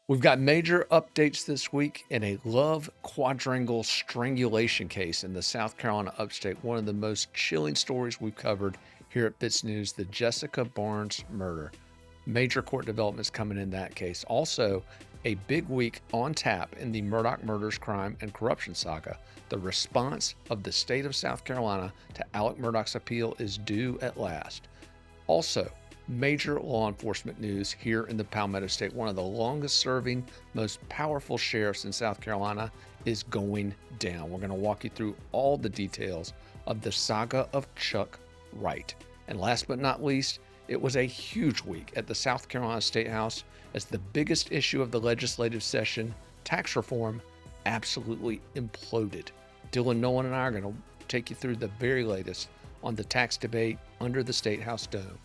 We've got major updates this week in a love quadrangle strangulation case in the South Carolina upstate. One of the most chilling stories we've covered here at FITSNews, the Jessica Barnes murder. Major court developments coming in that case. Also, a big week on tap in the Murdoch murders, crime, and corruption saga. The response of the state of South Carolina to Alec Murdaugh's appeal is due at last. Also, major law enforcement news here in the Palmetto State. One of the longest serving, most powerful sheriffs in South Carolina is going down. We're going to walk you through all the details of the saga of Chuck Wright. And last but not least, it was a huge week at the South Carolina State House as the biggest issue of the legislative session, tax reform, absolutely imploded. Dylan Nolan and I are going to take you through the very latest on the tax debate under the State House dome.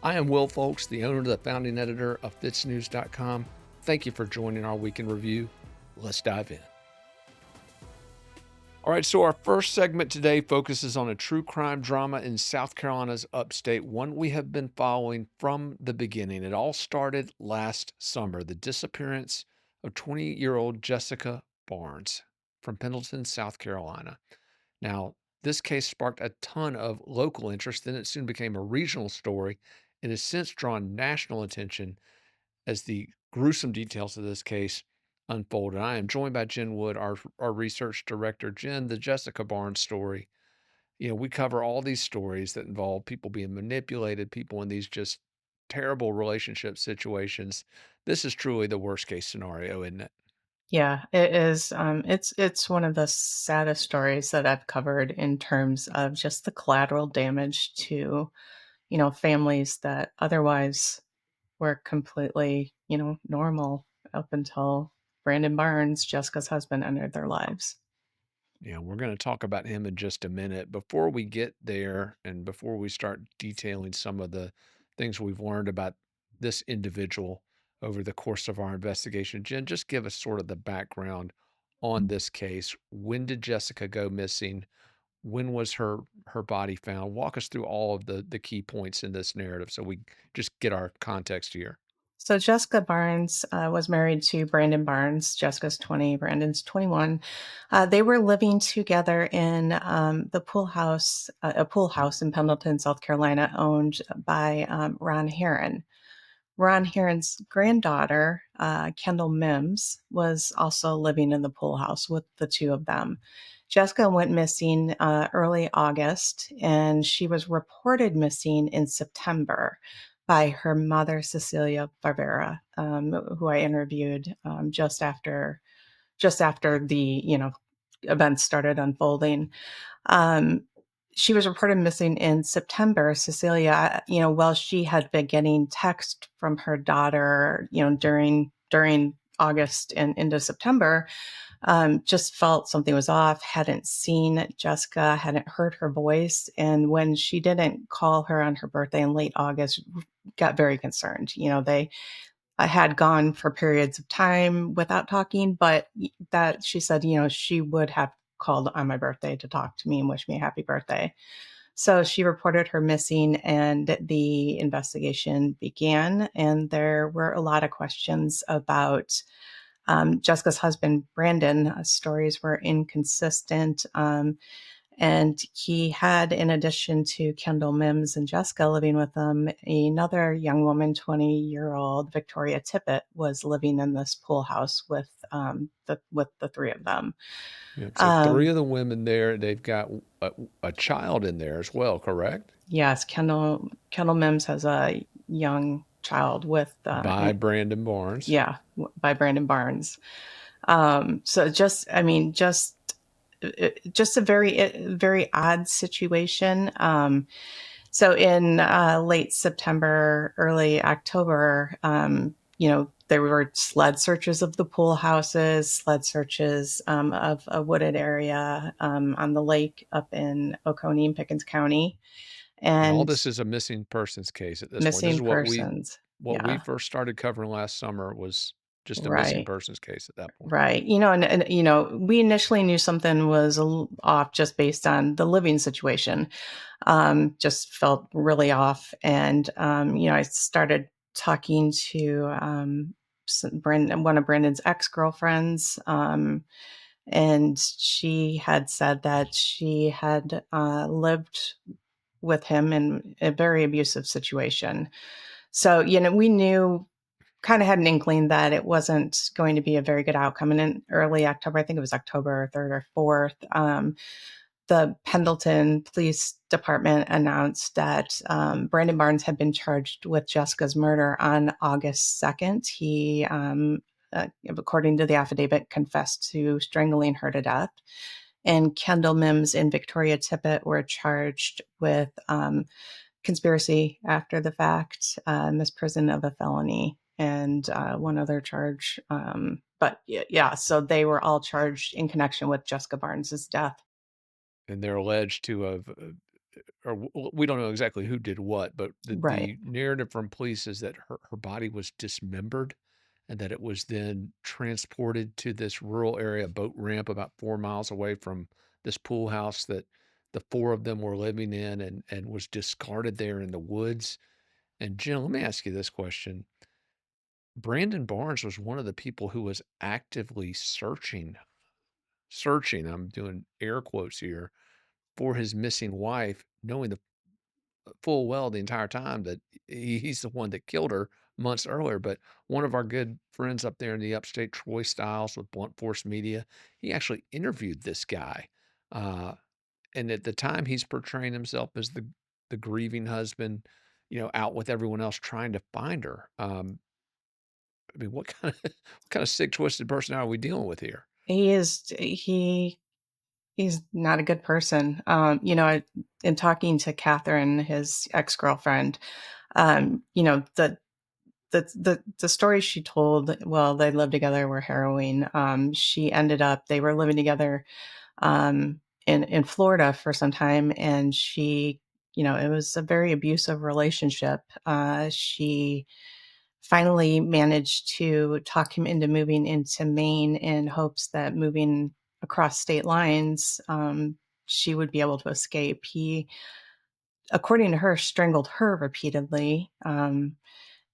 I am Will Folks, the owner and the founding editor of FITSNews.com. Thank you for joining our week in review. Let's dive in. All right, so our first segment today focuses on a true crime drama in South Carolina's upstate, one we have been following from the beginning. It all started last summer, the disappearance of 20-year-old Jessica Barnes from Pendleton, South Carolina. Now, this case sparked a ton of local interest, then it soon became a regional story and has since drawn national attention as the gruesome details of this case unfolded. I am joined by Jen Wood, our research director. Jen, the Jessica Barnes story, we cover all these stories that involve people being manipulated, people in these just terrible relationship situations. This is truly the worst case scenario, isn't it? Yeah, it is. It's one of the saddest stories that I've covered in terms of just the collateral damage to, families that otherwise were completely, normal up until Brandon Barnes, Jessica's husband, entered their lives. Yeah, we're going to talk about him in just a minute. Before we get there and before we start detailing some of the things we've learned about this individual over the course of our investigation, Jen, just give us sort of the background on this case. When did Jessica go missing? When was her body found? Walk us through all of the key points in this narrative so we just get our context here. So Jessica Barnes was married to Brandon Barnes. Jessica's 20, Brandon's 21. They were living together in the pool house, a pool house in Pendleton, South Carolina, owned by Ron Heron. Ron Heron's granddaughter, Kendall Mims, was also living in the pool house with the two of them. Jessica went missing early August, and she was reported missing in September by her mother, Cecilia Barbera, who I interviewed just after the events started unfolding. Um, she was reported missing in September. Cecilia, while she had been getting text from her daughter, during August and into September, just felt something was off, hadn't seen Jessica, hadn't heard her voice. And when she didn't call her on her birthday in late August, got very concerned. They had gone for periods of time without talking, but that she said, she would have called on my birthday to talk to me and wish me a happy birthday. So she reported her missing, and the investigation began. And there were a lot of questions about Jessica's husband, Brandon. Stories were inconsistent. And he had, in addition to Kendall Mims and Jessica living with them, another young woman, 20-year-old Victoria Tippett, was living in this pool house with the three of them. Yeah, so three Um, of the women there, they've got a child in there as well, correct? yes, Kendall Mims has a young child with By Brandon Barnes. by Brandon Barnes. So just a very odd situation. So in late September, early October, there were sled searches of the pool houses, sled searches of a wooded area on the lake up in Oconee and Pickens County, And all and this is a missing persons case at this point. This missing is what we persons. what we Yeah, first started covering last summer was just a missing right. persons case at that point. Right. And we initially knew something was off just based on the living situation. Just felt really off. And, I started talking to one of Brandon's ex-girlfriends. And she had said that she had lived with him in a very abusive situation. So, we knew, kind of had an inkling that it wasn't going to be a very good outcome. And in early October, I think it was October 3rd or 4th, the Pendleton Police Department announced that Brandon Barnes had been charged with Jessica's murder on August 2nd. He, according to the affidavit, confessed to strangling her to death. And Kendall Mims and Victoria Tippett were charged with conspiracy after the fact, misprison of a felony, and one other charge. But yeah, so they were all charged in connection with Jessica Barnes's death. And they're alleged to have, we don't know exactly who did what, but Right. the narrative from police is that her body was dismembered and that it was then transported to this rural area boat ramp about 4 miles away from this pool house that the four of them were living in, and was discarded there in the woods. And Jen, let me ask you this question. Brandon Barnes was one of the people who was actively searching, I'm doing air quotes here, for his missing wife, knowing the full well the entire time that he's the one that killed her months earlier. But one of our good friends up there in the upstate, Troy Stiles with Blunt Force Media, he actually interviewed this guy. Uh, and at the time, he's portraying himself as the grieving husband, out with everyone else trying to find her. I mean, what kind of what kind of sick, twisted person are we dealing with here? He's not a good person. In talking to Catherine, his ex-girlfriend, the stories she told, well, they lived together, were harrowing. They were living together in Florida for some time, and it was a very abusive relationship. She finally managed to talk him into moving into Maine in hopes that moving across state lines, she would be able to escape. He, according to her, strangled her repeatedly.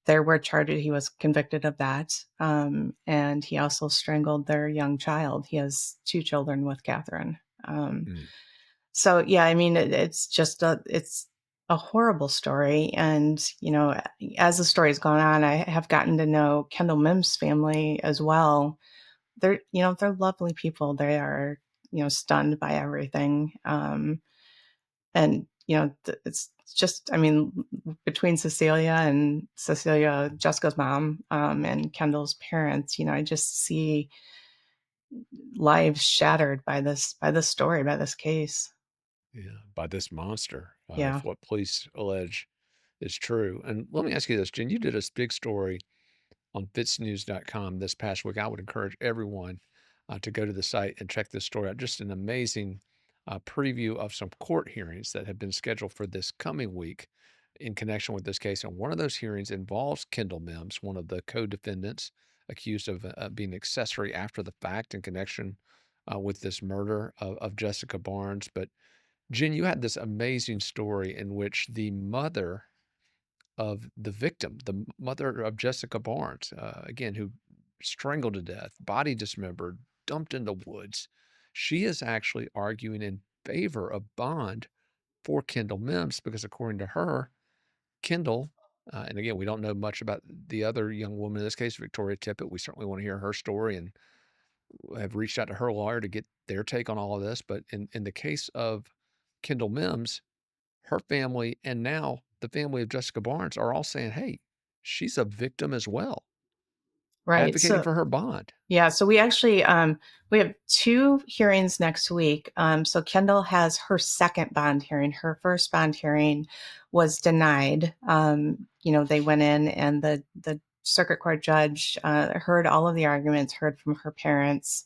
There were charges. He was convicted of that. And he also strangled their young child. He has two children with Catherine. Mm, So yeah, I mean, it's a horrible story. And, as the story's gone on, I have gotten to know Kendall Mims' family as well. They're lovely people. They are, stunned by everything. And, it's just, I mean, between Cecilia, Jessica's mom, and Kendall's parents, I just see lives shattered by this story, by this case. yeah, by this monster, Yeah. if what police allege is true. And let me ask you this, Jen, you did a big story on FITSNews.com this past week. I would encourage everyone to go to the site and check this story out. Just an amazing preview of some court hearings that have been scheduled for this coming week in connection with this case. And one of those hearings involves Kendall Mims, one of the co-defendants accused of being accessory after the fact in connection with this murder of Jessica Barnes. But Jen, you had this amazing story in which the mother of the victim, the mother of Jessica Barnes, again, who strangled to death, body dismembered, dumped in the woods. She is actually arguing in favor of bond for Kendall Mims because, according to her, Kendall, and again, we don't know much about the other young woman in this case, Victoria Tippett. We certainly want to hear her story and have reached out to her lawyer to get their take on all of this. But in the case of Kendall Mims, her family and now the family of Jessica Barnes are all saying, hey, she's a victim as well, Right. advocating So for her bond. yeah, so we actually we have two hearings next week. So Kendall has her second bond hearing. Her first bond hearing was denied. They went in, and the circuit court judge heard all of the arguments, heard from her parents,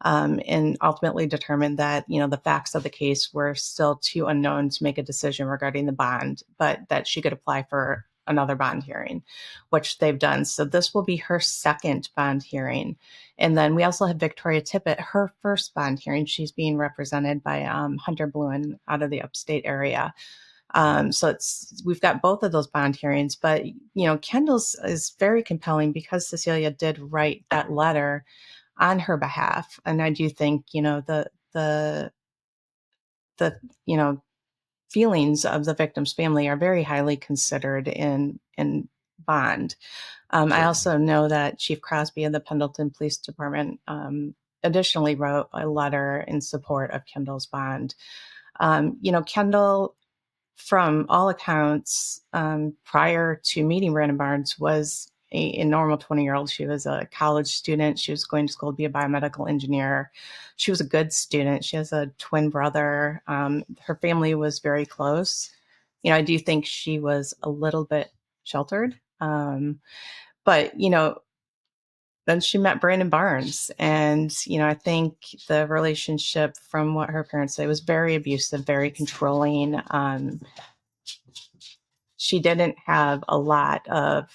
and ultimately determined that the facts of the case were still too unknown to make a decision regarding the bond, but that she could apply for another bond hearing, which they've done. So this will be her second bond hearing. And then we also have Victoria Tippett, her first bond hearing. She's being represented by Hunter Bluen out of the upstate area. So we've got both of those bond hearings, but Kendall's is very compelling because Cecilia did write that letter on her behalf, and I do think the feelings of the victim's family are very highly considered in bond. I Certainly. also know that Chief Crosby of the Pendleton Police Department additionally wrote a letter in support of Kendall's bond. Kendall, from all accounts, prior to meeting Brandon Barnes, was a normal 20-year-old. She was a college student. She was going to school to be a biomedical engineer. She was a good student. She has a twin brother. Her family was very close. I do think she was a little bit sheltered. But then she met Brandon Barnes, and I think the relationship, from what her parents say, was very abusive, very controlling. She didn't have a lot of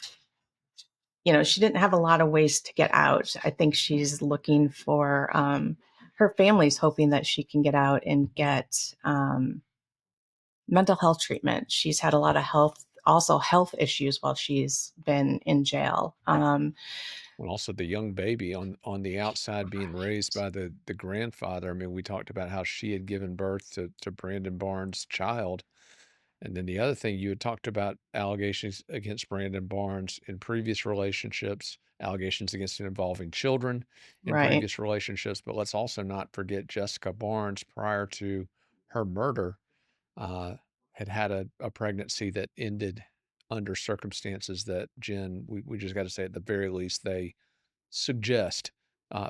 she didn't have a lot of ways to get out. I think she's looking for her family's hoping that she can get out and get mental health treatment. She's had a lot of health issues while she's been in jail. Well, also the young baby on the outside being raised by the grandfather. I mean, we talked about how she had given birth to Brandon Barnes' child. And then the other thing, you had talked about allegations against Brandon Barnes in previous relationships, allegations against him involving children in Right. previous relationships. But let's also not forget Jessica Barnes, prior to her murder, uh, had a pregnancy that ended under circumstances that, Jen, we just got to say, at the very least, they suggest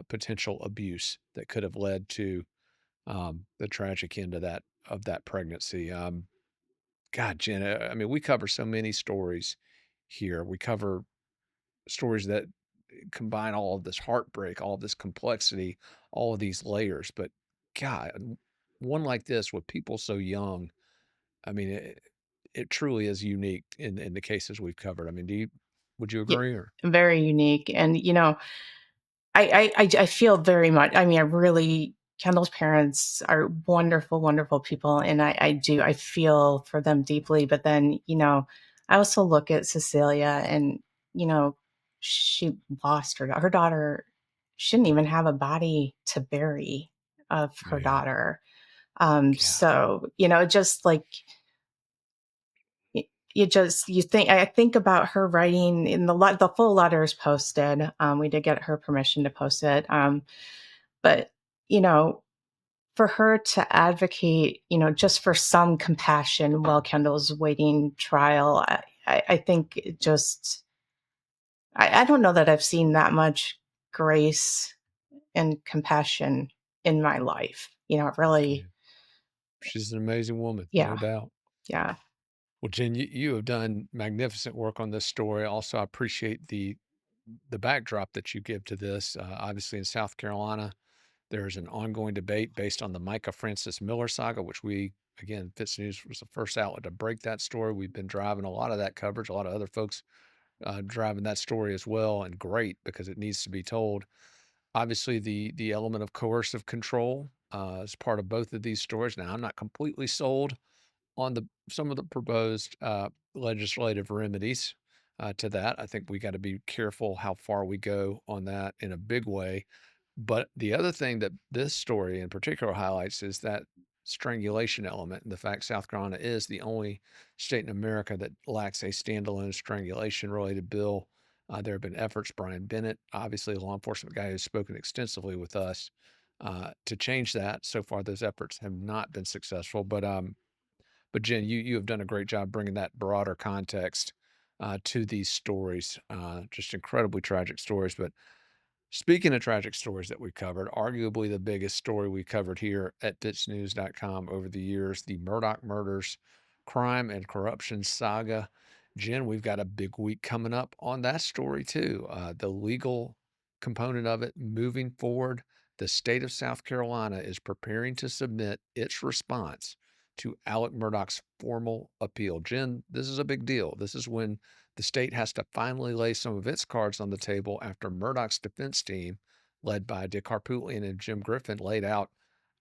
potential abuse that could have led to the tragic end of that pregnancy. God, Jen, I mean, we cover so many stories here. We cover stories that combine all of this heartbreak, all of this complexity, all of these layers. But God, one like this with people so young, I mean, it truly is unique in the cases we've covered. I mean, would you Yeah, agree? Or very unique. And I feel very much. I mean, I really, Kendall's parents are wonderful, wonderful people, and I feel for them deeply. But then, I also look at Cecilia, and you know, she lost her daughter. She didn't even have a body to bury of her yeah, daughter. God, So just like you think, I think about her writing in the full letter is posted. We did get her permission to post it. But, you know, for her to advocate, just for some compassion while Kendall's waiting trial, I think it just, I don't know that I've seen that much grace and compassion in my life. It yeah. really, She's an amazing woman, no yeah, doubt. yeah, Well, Jen, you have done magnificent work on this story. Also, I appreciate the backdrop that you give to this. Obviously, in South Carolina, there's an ongoing debate based on the Micah Francis Miller saga, which we, again, FITSNews was the first outlet to break that story. We've been driving a lot of that coverage, a lot of other folks driving that story as well, and great because it needs to be told. Obviously, the element of coercive control is part of both of these stories. Now, I'm not completely sold on the some of the proposed legislative remedies to that. I think we got to be careful how far we go on that in a big way. But the other thing that this story in particular highlights is that strangulation element, and the fact South Carolina is the only state in America that lacks a standalone strangulation related bill. There have been efforts, Brian Bennett, obviously a law enforcement guy who's spoken extensively with us to change that. So far, those efforts have not been successful. But Jen, you have done a great job bringing that broader context to these stories. Just incredibly tragic stories. But speaking of tragic stories that we covered, arguably the biggest story we covered here at FITSNews.com over the years, the Murdoch murders, crime and corruption saga. Jen, we've got a big week coming up on that story too. The legal component of it moving forward. The state of South Carolina is preparing to submit its response to Alec Murdaugh's formal appeal. Jen, this is a big deal. This is when the state has to finally lay some of its cards on the table after Murdoch's defense team, led by Dick Harpootlian and Jim Griffin, laid out,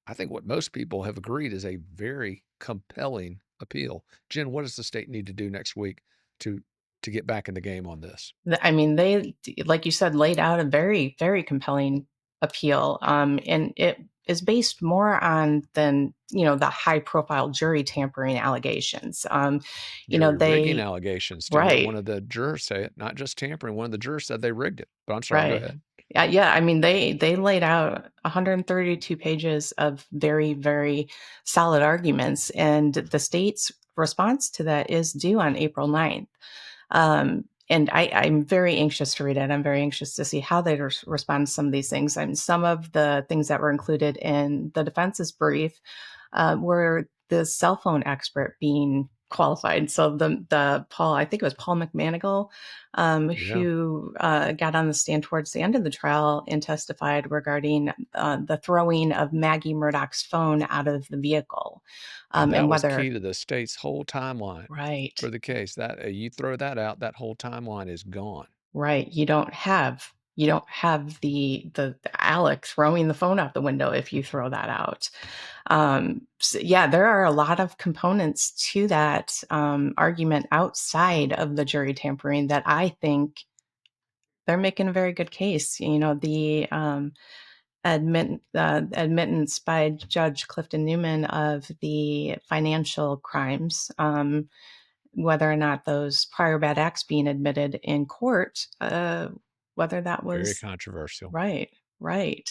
I think, what most people have agreed is a very compelling appeal. Jen, what does the state need to do next week to get back in the game on this? I mean, they, like you said, laid out a very, very compelling appeal, and it is based more on than the high profile jury tampering allegations. Jury rigging They allegations. Didn't one right, of the jurors say it? Not just tampering. One of the jurors said they rigged it. But I'm sorry, go right. ahead. Yeah, yeah. I mean, they laid out 132 pages of very, very solid arguments, and the state's response to that is due on April 9th. And I'm very anxious to read it. I'm very anxious to see how they respond to some of these things. And some of the things that were included in the defense's brief were the cell phone expert being qualified. So the Paul, I think it was Paul McManigal, Yeah. who got on the stand towards the end of the trial and testified regarding the throwing of Maggie Murdoch's phone out of the vehicle, And that and was key whether to the state's whole timeline right. for the case. That you throw that out, that whole timeline is gone. Right, you don't have the Alec throwing the phone out the window if you throw that out. Yeah, there are a lot of components to that, argument outside of the jury tampering that I think they're making a very good case. The, admittance by Judge Clifton Newman of the financial crimes, whether or not those prior bad acts being admitted in court, whether that Very was controversial. right, right.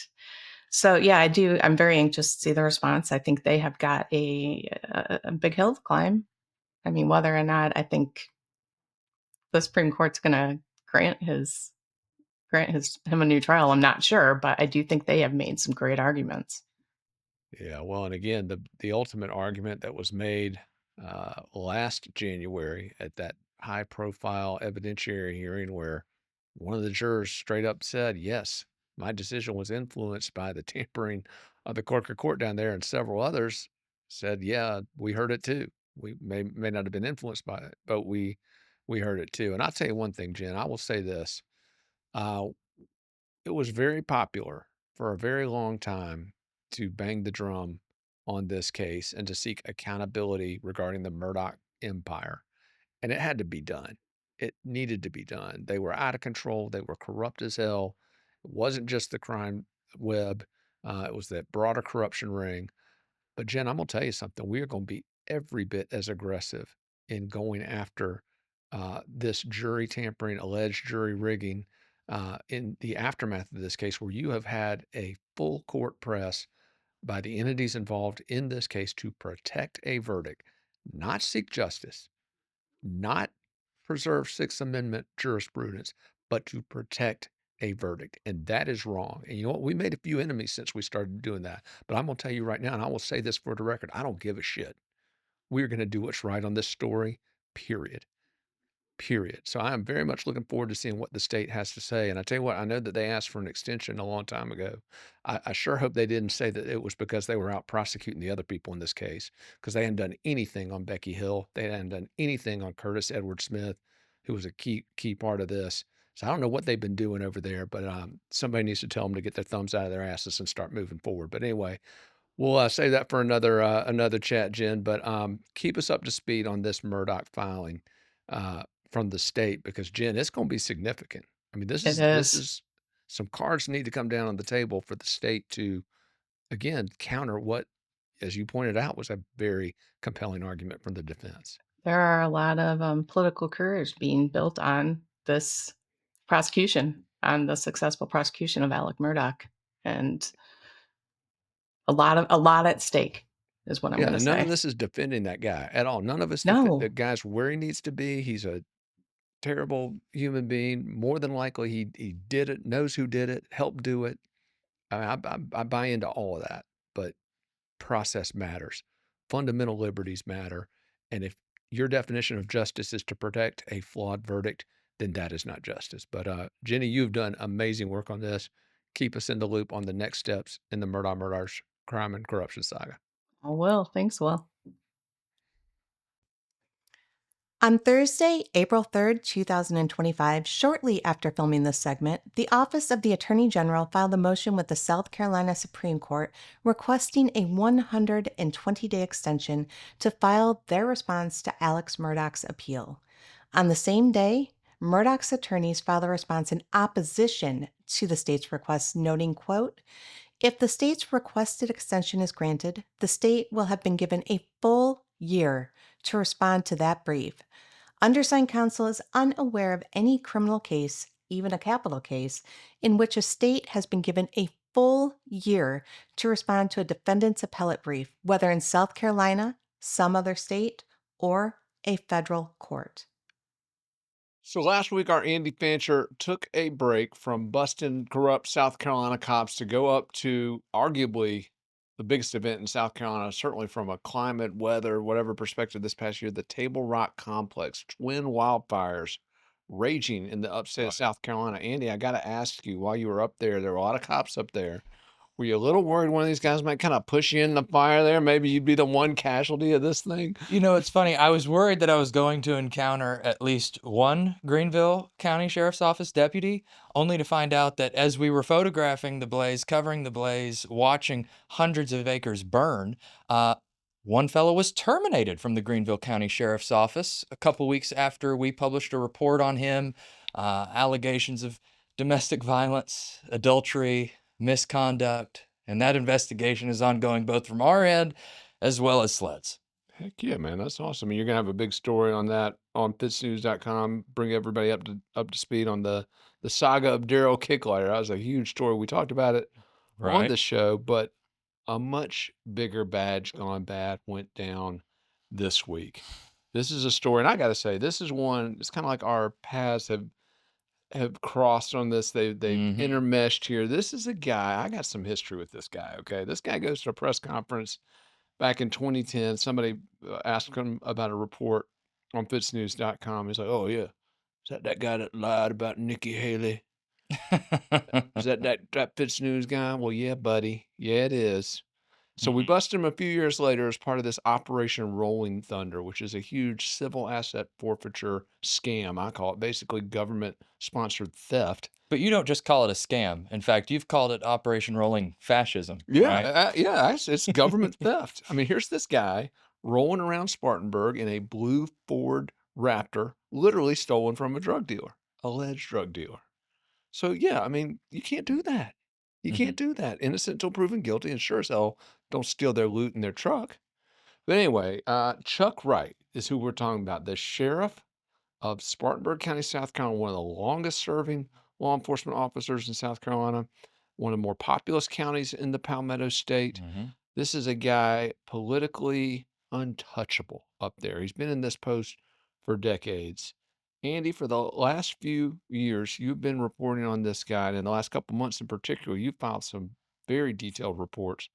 So yeah, I do. I'm very anxious to see the response. I think they have got a big hill to climb. I mean, whether or not I think the Supreme Court's going to grant him a new trial, I'm not sure, but I do think they have made some great arguments. Yeah, well, and again, the ultimate argument that was made last January at that high-profile evidentiary hearing, where one of the jurors straight up said, "Yes, my decision was influenced by the tampering of the clerk of court down there," and several others said, "Yeah, we heard it too. We may not have been influenced by it, but we heard it too." And I'll tell you one thing, Jen. I will say this: uh, it was very popular for a very long time to bang the drum on this case and to seek accountability regarding the Murdoch empire. And it had to be done. It needed to be done. They were out of control. They were corrupt as hell. It wasn't just the crime web, it was that broader corruption ring. But Jen, I'm gonna tell you something. We are gonna be every bit as aggressive in going after this jury tampering, alleged jury rigging, in the aftermath of this case, where you have had a full court press by the entities involved in this case to protect a verdict, not seek justice, not preserve Sixth Amendment jurisprudence, but to protect a verdict. And that is wrong. And you know what? We made a few enemies since we started doing that. But I'm going to tell you right now, and I will say this for the record, I don't give a shit. We're going to do what's right on this story, period. Period. So I am very much looking forward to seeing what the state has to say. And I tell you what, I know that they asked for an extension a long time ago. I sure hope they didn't say that it was because they were out prosecuting the other people in this case, because they hadn't done anything on Becky Hill. They hadn't done anything on Curtis Edward Smith, who was a key part of this. So I don't know what they've been doing over there, but somebody needs to tell them to get their thumbs out of their asses and start moving forward. But anyway, we'll save that for another chat, Jen. But keep us up to speed on this Murdoch filing from the state, because Jen, it's going to be significant. I mean, It this is. is some cards need to come down on the table for the state to again counter what, as you pointed out, was a very compelling argument from the defense. There are a lot of political careers being built on this prosecution, on the successful prosecution of Alec Murdoch, and a lot at stake is what I'm Yeah, going to and none of say. this is defending that guy at all. None of us defend the No, guy's where he needs to be. He's a terrible human being. More than likely, he did it, knows who did it, helped do it. I buy into all of that, but process matters. Fundamental liberties matter, and if your definition of justice is to protect a flawed verdict, then that is not justice. But Jenny, you've done amazing work on this. Keep us in the loop on the next steps in the Murdoch crime and corruption saga. oh well, thanks, Will. On Thursday, April 3rd, 2025, shortly after filming this segment, the Office of the Attorney General filed a motion with the South Carolina Supreme Court requesting a 120-day extension to file their response to Alex Murdaugh's appeal. On the same day, Murdoch's attorneys filed a response in opposition to the state's request, noting, quote, if the state's requested extension is granted, the state will have been given a full year to respond to that brief. Undersigned counsel is unaware of any criminal case, even a capital case, in which a state has been given a full year to respond to a defendant's appellate brief, whether in South Carolina, some other state, or a federal court. So last week, our Andy Fancher took a break from busting corrupt South Carolina cops to go up to arguably the biggest event in South Carolina, certainly from a climate, weather, whatever perspective this past year, the Table Rock Complex, twin wildfires raging in the upstate of South Carolina. Andy, I got to ask you, while you were up there were a lot of cops up there. Were you a little worried one of these guys might kind of push you in the fire there? Maybe you'd be the one casualty of this thing? You know, it's funny. I was worried that I was going to encounter at least one Greenville County Sheriff's Office deputy, only to find out that as we were photographing the blaze, covering the blaze, watching hundreds of acres burn, one fellow was terminated from the Greenville County Sheriff's Office a couple weeks after we published a report on him, allegations of domestic violence, adultery, misconduct, and that investigation is ongoing both from our end as well as SLED's. Heck yeah, man. That's awesome. And you're gonna have a big story on that on FITSNews.com. Bring everybody up to speed on the saga of Daryl Kicklighter. That was a huge story. We talked about it on the show, but a much bigger badge gone bad went down this week. This is a story, and I gotta say, this is one, it's kind of like our paths have crossed on this. They've intermeshed here. This is a guy, I got some history with this guy, okay? This guy goes to a press conference back in 2010. Somebody asked him about a report on FITSNews.com. He's like, oh, yeah. Is that guy that lied about Nikki Haley? Is that FITSNews guy? Well, yeah, buddy. Yeah, it is. So we busted him a few years later as part of this Operation Rolling Thunder, which is a huge civil asset forfeiture scam. I call it basically government-sponsored theft. But you don't just call it a scam. In fact, you've called it Operation Rolling Fascism. Yeah, right? it's government theft. I mean, here's this guy rolling around Spartanburg in a blue Ford Raptor, literally stolen from a drug dealer, alleged drug dealer. So yeah, I mean, you can't do that. You can't do that. Innocent until proven guilty, and sure as hell don't steal their loot in their truck. But anyway, Chuck Wright is who we're talking about, the sheriff of Spartanburg County, South Carolina, one of the longest serving law enforcement officers in South Carolina, one of the more populous counties in the Palmetto State. This is a guy politically untouchable up there. He's been in this post for decades. Andy, for the last few years, you've been reporting on this guy, and in the last couple months in particular, you filed some very detailed reports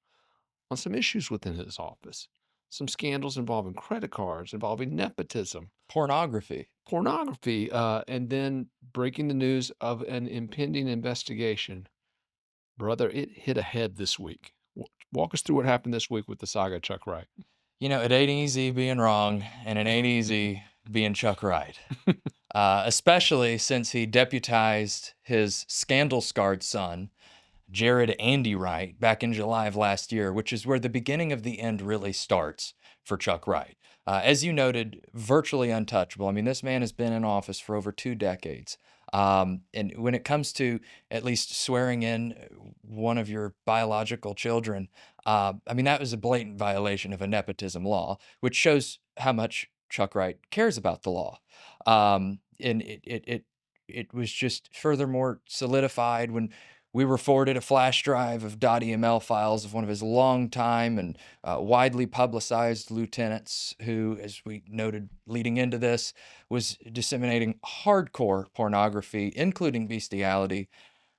on some issues within his office, some scandals involving credit cards, involving nepotism, Pornography. and then breaking the news of an impending investigation. Brother, it hit ahead this week. Walk us through what happened this week with the saga of Chuck Wright. You know, it ain't easy being wrong, and it ain't easy being Chuck Wright. Especially since he deputized his scandal-scarred son, Jared Andy Wright, back in July of last year, which is where the beginning of the end really starts for Chuck Wright. As you noted, virtually untouchable. I mean, this man has been in office for over 2 decades. And when it comes to at least swearing in one of your biological children, I mean, that was a blatant violation of a nepotism law, which shows how much Chuck Wright cares about the law. And it was just furthermore solidified when we were forwarded a flash drive of .eml files of one of his longtime and widely publicized lieutenants who, as we noted leading into this, was disseminating hardcore pornography, including bestiality,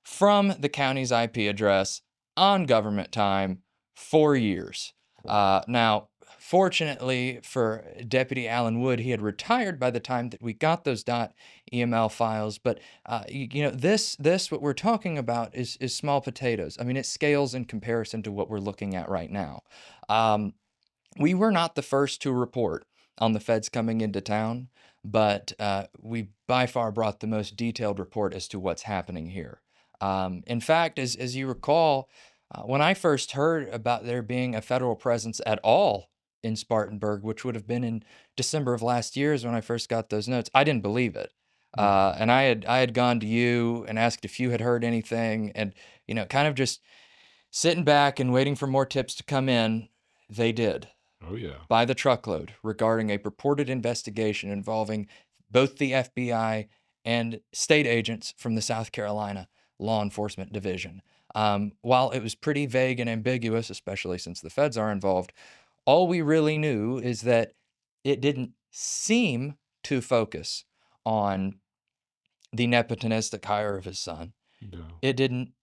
from the county's IP address on government time for years. Now, fortunately for Deputy Alan Wood, he had retired by the time that we got those .eml files. But you know, this what we're talking about is small potatoes. I mean, it scales in comparison to what we're looking at right now. We were not the first to report on the feds coming into town, but we by far brought the most detailed report as to what's happening here. In fact, as you recall, when I first heard about there being a federal presence at all in Spartanburg, which would have been in December of last year is when I first got those notes, I didn't believe it. And I had gone to you and asked if you had heard anything, and kind of just sitting back and waiting for more tips to come in. They did. Oh, yeah. By the truckload regarding a purported investigation involving both the FBI and state agents from the South Carolina Law Enforcement Division. While it was pretty vague and ambiguous, especially since the feds are involved, all we really knew is that it didn't seem to focus on the nepotistic hire of his son. No. It didn't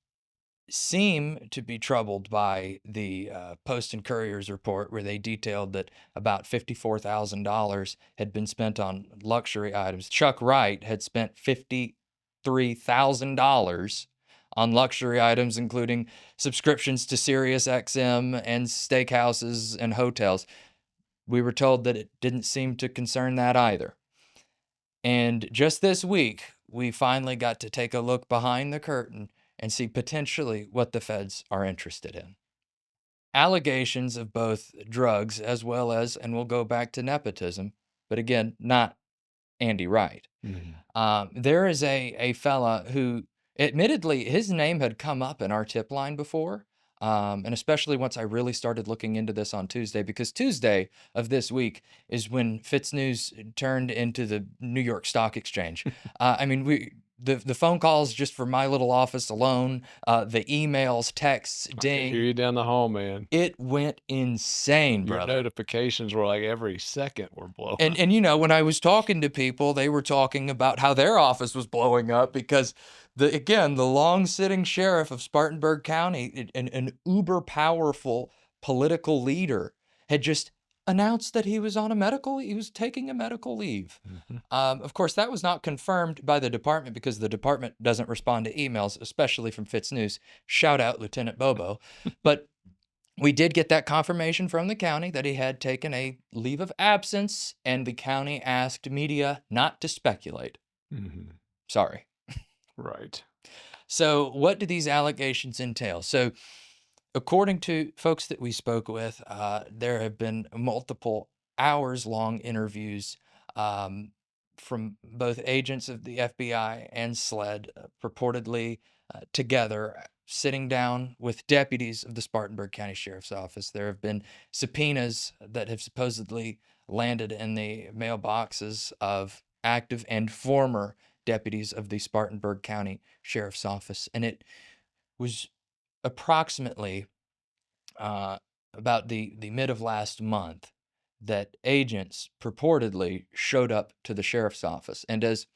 seem to be troubled by the Post and Courier's report, where they detailed that about $54,000 had been spent on luxury items. Chuck Wright had spent $53,000 on luxury items, including subscriptions to SiriusXM and steakhouses and hotels. We were told that it didn't seem to concern that either. And just this week, we finally got to take a look behind the curtain and see potentially what the feds are interested in. Allegations of both drugs as well as, and we'll go back to nepotism, but again, not Andy Wright. There is a fella who, admittedly, his name had come up in our tip line before, and especially once I really started looking into this on Tuesday, because Tuesday of this week is when FITSNews turned into the New York Stock Exchange. The phone calls just for my little office alone, the emails, texts, I ding. hear you down the hall, man. It went insane, Your brother. notifications were like every second were blowing. And when I was talking to people, they were talking about how their office was blowing up because the long-sitting sheriff of Spartanburg County, an uber powerful political leader, had just announced that he was taking a medical leave. Of course, that was not confirmed by the department because the department doesn't respond to emails, especially from FITSNews. Shout out Lieutenant Bobo. But we did get that confirmation from the county that he had taken a leave of absence, and the county asked media not to speculate. Sorry. Right. So what do these allegations entail? So according to folks that we spoke with, there have been multiple hours-long interviews from both agents of the FBI and SLED, purportedly together, sitting down with deputies of the Spartanburg County Sheriff's Office. There have been subpoenas that have supposedly landed in the mailboxes of active and former deputies of the Spartanburg County Sheriff's Office. And it was approximately about the mid of last month that agents purportedly showed up to the sheriff's office. And as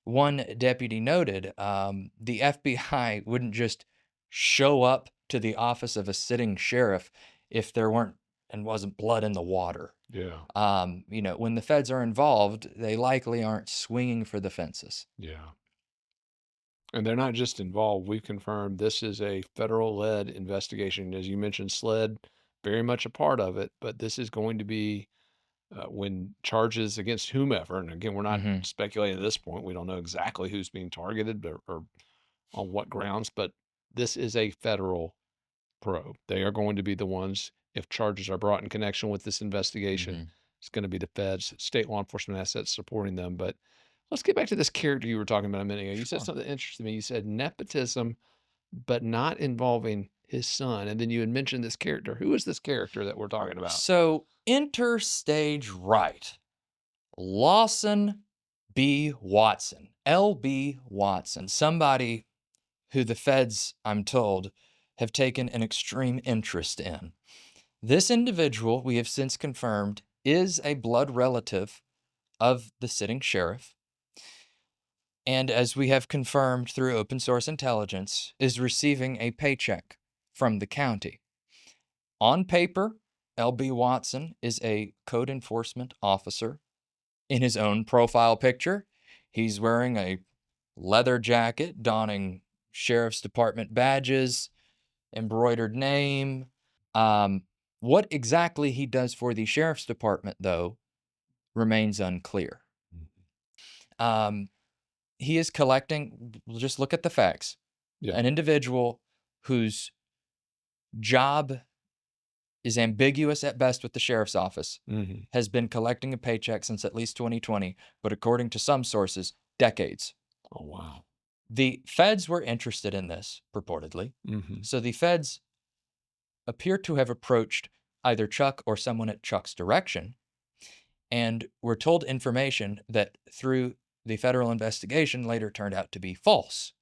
one deputy noted, the FBI wouldn't just show up to the office of a sitting sheriff if there wasn't blood in the water. Yeah. When the feds are involved, they likely aren't swinging for the fences. Yeah. And they're not just involved. We've confirmed this is a federal-led investigation. As you mentioned, SLED, very much a part of it, but this is going to be when charges against whomever, and again, we're not speculating at this point. We don't know exactly who's being targeted or on what grounds, but this is a federal probe. They are going to be the ones, if charges are brought in connection with this investigation, it's going to be the feds, state law enforcement assets supporting them. But let's get back to this character you were talking about a minute ago. You said something that interested me. You said nepotism, but not involving his son. And then you had mentioned this character. Who is this character that we're talking about? So enter stage right. Lawson B. Watson, L.B. Watson, somebody who the feds, I'm told, have taken an extreme interest in. This individual, we have since confirmed, is a blood relative of the sitting sheriff. And as we have confirmed through open source intelligence, is receiving a paycheck from the county. On paper, L.B. Watson is a code enforcement officer. In his own profile picture, he's wearing a leather jacket, donning sheriff's department badges, embroidered name. What exactly he does for the sheriff's department, though, remains unclear. He is collecting, just look at the facts. Yeah. An individual whose job is ambiguous at best with the sheriff's office has been collecting a paycheck since at least 2020, but according to some sources, decades. Oh, wow. The feds were interested in this, purportedly. So the feds appear to have approached either Chuck or someone at Chuck's direction, and were told information that through the federal investigation later turned out to be false.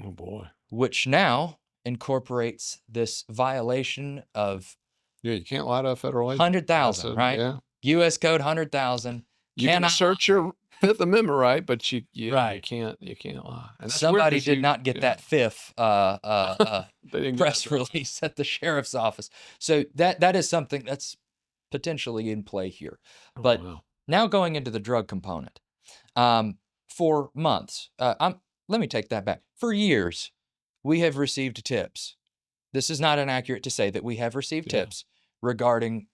Oh, boy. Which now incorporates this violation of Yeah, you can't lie to a federal agent. 100,000, right? Yeah. U.S. Code 100,000. You can assert your Fifth Amendment right, but you can't lie. And that's somebody weird did not get that fifth they didn't press get that. release at the sheriff's office. So that is something that's potentially in play here. Oh, But wow. now going into the drug component, for months, let me take that back. For years, we have received tips. This is not inaccurate to say that we have received tips regarding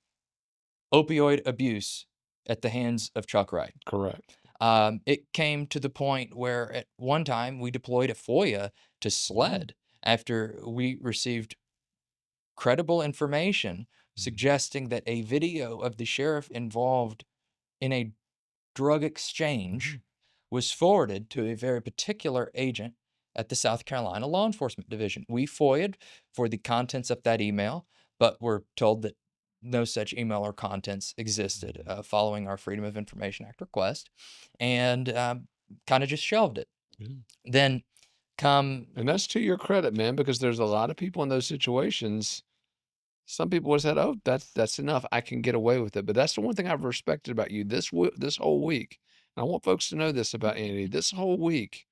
opioid abuse at the hands of Chuck Wright. Correct. It came to the point where at one time we deployed a FOIA to SLED after we received credible information suggesting that a video of the sheriff involved in a drug exchange was forwarded to a very particular agent at the South Carolina Law Enforcement Division. We FOIA'd for the contents of that email, but were told that no such email or contents existed following our Freedom of Information Act request, and kind of just shelved it. Then and that's to your credit, man, because there's a lot of people in those situations. Some people would have said, "Oh, that's enough. I can get away with it." But that's the one thing I've respected about you this whole week. And I want folks to know this about Andy. This whole week,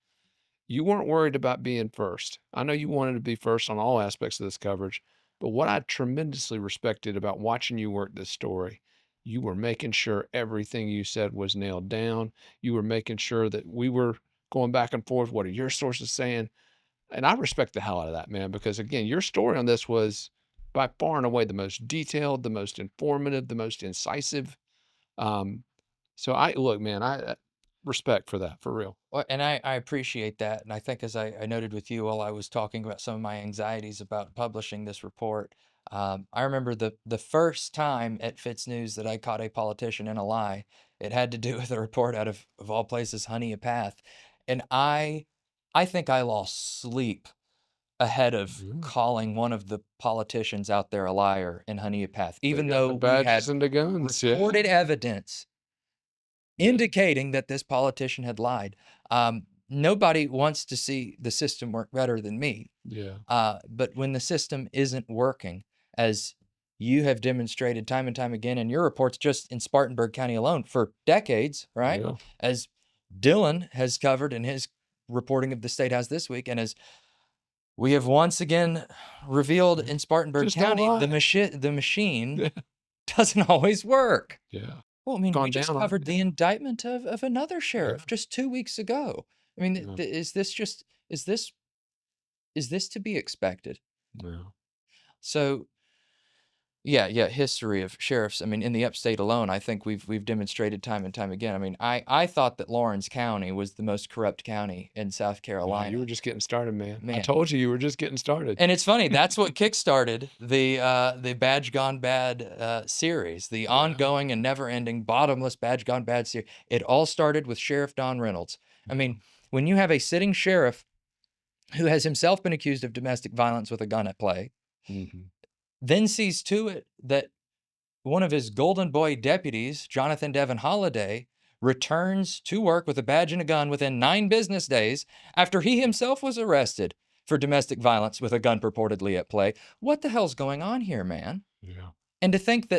you weren't worried about being first. I know you wanted to be first on all aspects of this coverage, but what I tremendously respected about watching you work this story, you were making sure everything you said was nailed down. You were making sure that we were going back and forth. What are your sources saying? And I respect the hell out of that, man, because again, your story on this was by far and away the most detailed, the most informative, the most incisive. So look, man, I respect for that, for real. Well, and I appreciate that. And I think, as I noted with you while I was talking about some of my anxieties about publishing this report, I remember the first time at FITSNews that I caught a politician in a lie. It had to do with a report out of all places, Honey a Path. And I think I lost sleep ahead of calling one of the politicians out there a liar in Honey a Path, even though we had and the guns, reported evidence indicating that this politician had lied. Nobody wants to see the system work better than me. But when the system isn't working, as you have demonstrated time and time again in your reports just in Spartanburg County alone for decades, right? As Dylan has covered in his reporting of the State House this week, and as we have once again revealed in Spartanburg County, the machine doesn't always work. Well, I mean, we just covered the indictment of another sheriff just 2 weeks ago. I mean, is this to be expected? So, history of sheriffs. I mean, in the upstate alone, I think we've demonstrated time and time again. I mean, I thought that Lawrence County was the most corrupt county in South Carolina. You were just getting started, man. I told you were just getting started. And it's funny, that's what kickstarted the Badge Gone Bad series, the ongoing and never-ending, bottomless Badge Gone Bad series. It all started with Sheriff Don Reynolds. I mean, when you have a sitting sheriff who has himself been accused of domestic violence with a gun at play, then sees to it that one of his golden boy deputies, Jonathan Devin Holliday, returns to work with a badge and a gun within 9 business days after he himself was arrested for domestic violence with a gun purportedly at play. What the hell's going on here, man? And to think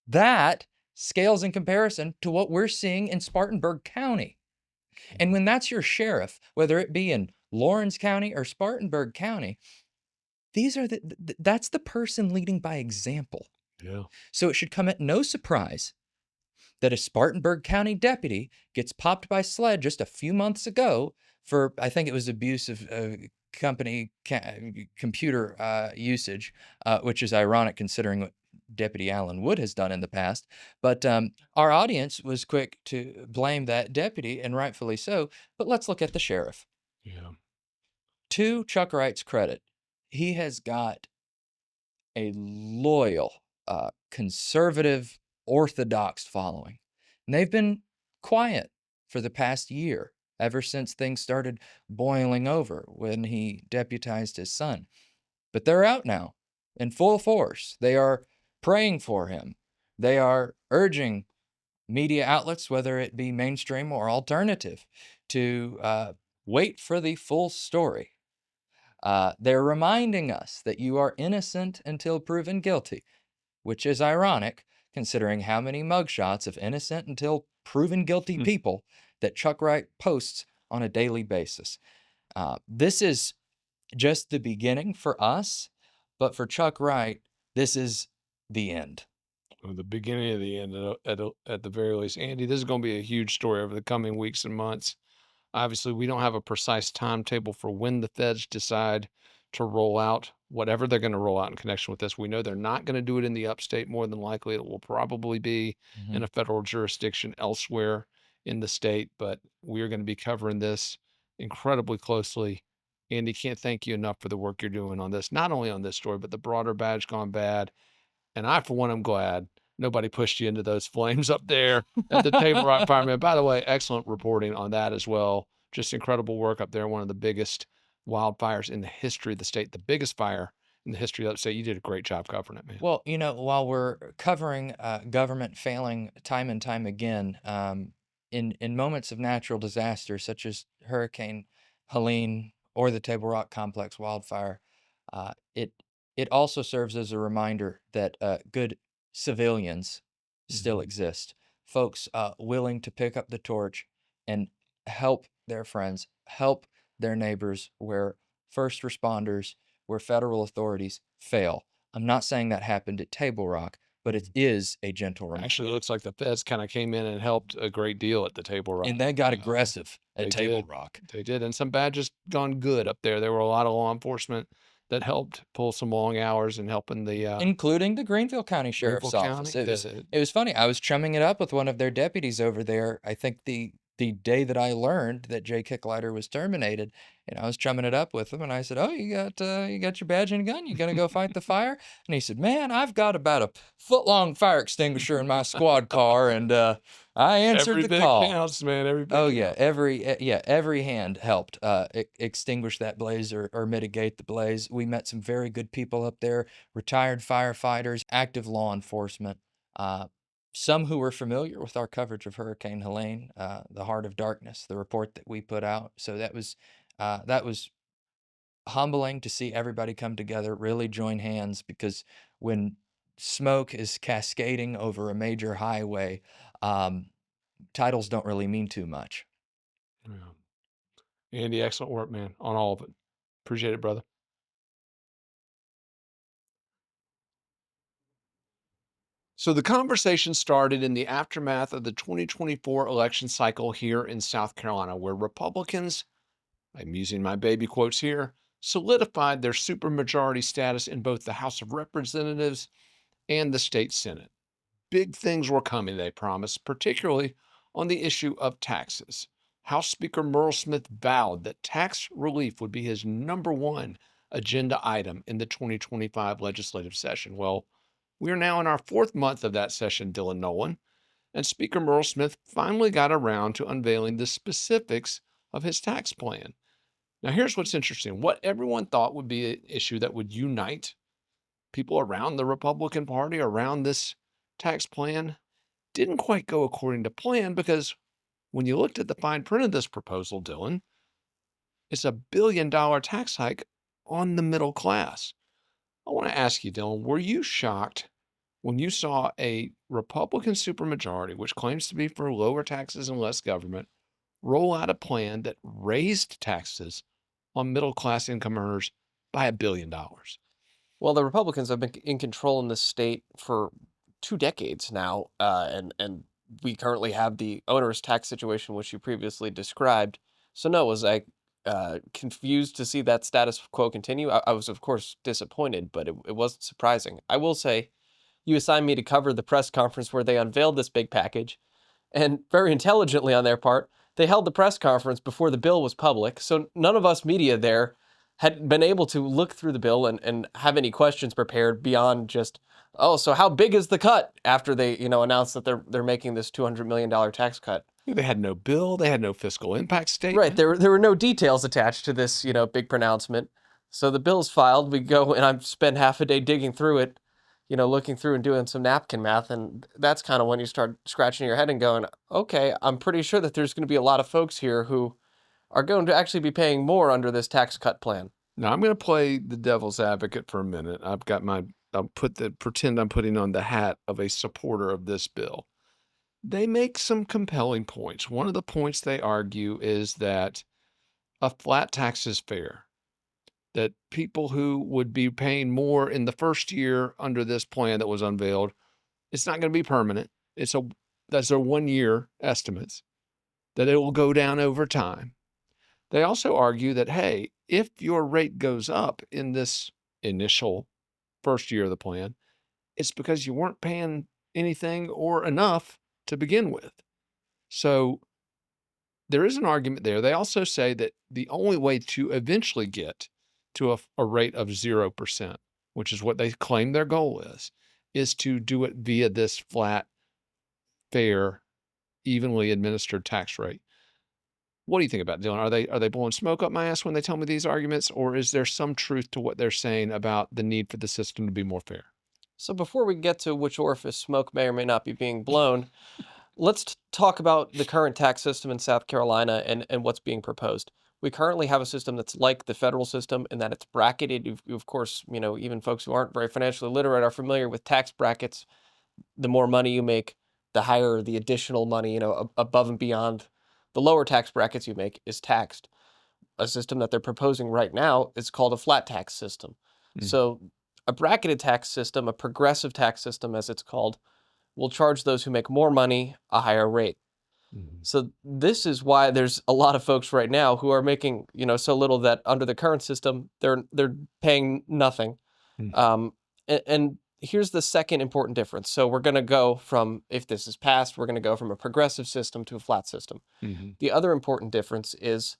that scales in comparison to what we're seeing in Spartanburg County. And when that's your sheriff, whether it be in Lawrence County or Spartanburg County, that's the person leading by example. So it should come at no surprise that a Spartanburg County deputy gets popped by SLED just a few months ago for, I think it was abuse of company computer usage, which is ironic considering what Deputy Alan Wood has done in the past. But our audience was quick to blame that deputy, and rightfully so. But let's look at the sheriff. Yeah. To Chuck Wright's credit, he has got a loyal, conservative, orthodox following. And they've been quiet for the past year, ever since things started boiling over when he deputized his son. But they're out now in full force. They are praying for him. They are urging media outlets, whether it be mainstream or alternative, to wait for the full story. They're reminding us that you are innocent until proven guilty, which is ironic considering how many mugshots of innocent until proven guilty people that Chuck Wright posts on a daily basis. This is just the beginning for us, but for Chuck Wright, this is the end. Well, the beginning of the end at the very least. Andy, this is going to be a huge story over the coming weeks and months. Obviously, we don't have a precise timetable for when the feds decide to roll out whatever they're going to roll out in connection with this. We know they're not going to do it in the upstate. More than likely, it will probably be in a federal jurisdiction elsewhere in the state, but we are going to be covering this incredibly closely. Andy, can't thank you enough for the work you're doing on this, not only on this story, but the broader Badge Gone Bad. And I, for one, am glad nobody pushed you into those flames up there at the Table Rock Fireman. By the way, excellent reporting on that as well. Just incredible work up there. One of the biggest wildfires in the history of the state, the biggest fire in the history of the state. You did a great job covering it, man. Well, while we're covering government failing time and time again, in moments of natural disaster such as Hurricane Helene or the Table Rock Complex wildfire, it also serves as a reminder that good civilians still exist. Folks willing to pick up the torch and help their friends, help their neighbors where first responders, where federal authorities fail. I'm not saying that happened at Table Rock, but it is a gentle reminder. Actually, it looks like the feds kind of came in and helped a great deal at the Table Rock. And they got aggressive at they Table did. Rock. They did. And some badges gone good up there. There were a lot of law enforcement that helped pull some long hours and helping the including the Greenville County Sheriff's Office. It was funny. I was chumming it up with one of their deputies over there. I think the day that I learned that Jay Kicklighter was terminated, and I was chumming it up with him, and I said, "Oh, you got your badge and gun? You gonna go fight the fire?" And he said, "Man, I've got about a foot-long fire extinguisher in my squad car, and I answered the call." Every bit counts, man. Every bit. Oh yeah, every hand helped extinguish that blaze or mitigate the blaze. We met some very good people up there, retired firefighters, active law enforcement, some who were familiar with our coverage of Hurricane Helene, the Heart of Darkness, the report that we put out. So that was humbling to see everybody come together, really join hands, because when smoke is cascading over a major highway, titles don't really mean too much. Yeah. Andy, excellent work, man, on all of it. Appreciate it, brother. So the conversation started in the aftermath of the 2024 election cycle here in South Carolina, where Republicans, I'm using my baby quotes here, solidified their supermajority status in both the House of Representatives and the state Senate. Big things were coming, they promised, particularly on the issue of taxes. House Speaker Merle Smith vowed that tax relief would be his #1 agenda item in the 2025 legislative session. Well, we are now in our 4th month of that session, Dylan Nolan, and Speaker Merle Smith finally got around to unveiling the specifics of his tax plan. Now, here's what's interesting. What everyone thought would be an issue that would unite people around the Republican Party, around this tax plan, didn't quite go according to plan, because when you looked at the fine print of this proposal, Dylan, it's $1 billion tax hike on the middle class. I want to ask you, Dylan, were you shocked when you saw a Republican supermajority, which claims to be for lower taxes and less government, roll out a plan that raised taxes on middle class income earners by $1 billion? Well, the Republicans have been in control in this state for 2 decades now, and we currently have the onerous tax situation, which you previously described. So no, was I confused to see that status quo continue? I was, of course, disappointed, but it wasn't surprising. I will say you assigned me to cover the press conference where they unveiled this big package. And very intelligently on their part, they held the press conference before the bill was public. So none of us media there had been able to look through the bill and have any questions prepared beyond just, oh, so how big is the cut, after they, announced that they're making this $200 million tax cut. They had no bill. They had no fiscal impact statement. Right. There were no details attached to this, big pronouncement. So the bill's filed. We go, and I've spent half a day digging through it, looking through and doing some napkin math. And that's kind of when you start scratching your head and going, okay, I'm pretty sure that there's going to be a lot of folks here who are going to actually be paying more under this tax cut plan. Now, I'm going to play the devil's advocate for a minute. I'll pretend I'm putting on the hat of a supporter of this bill. They make some compelling points. One of the points they argue is that a flat tax is fair, that people who would be paying more in the first year under this plan that was unveiled, it's not going to be permanent. That's their 1 year estimates, that it will go down over time. They also argue that, hey, if your rate goes up in this initial first year of the plan, it's because you weren't paying anything or enough to begin with. So there is an argument there. They also say that the only way to eventually get to a rate of 0%, which is what they claim their goal is to do it via this flat, fair, evenly administered tax rate. What do you think about it, Dylan? Are they blowing smoke up my ass when they tell me these arguments, or is there some truth to what they're saying about the need for the system to be more fair? So before we get to which orifice smoke may or may not be being blown, let's talk about the current tax system in South Carolina and what's being proposed. We currently have a system that's like the federal system in that it's bracketed. You, of course, even folks who aren't very financially literate are familiar with tax brackets. The more money you make, the higher the additional money, above and beyond the lower tax brackets you make is taxed. A system that they're proposing right now is called a flat tax system. So a bracketed tax system, a progressive tax system as it's called, will charge those who make more money a higher rate. So this is why there's a lot of folks right now who are making, so little that under the current system, they're paying nothing. And here's the second important difference. So we're going to go from, if this is passed, we're going to go from a progressive system to a flat system. The other important difference is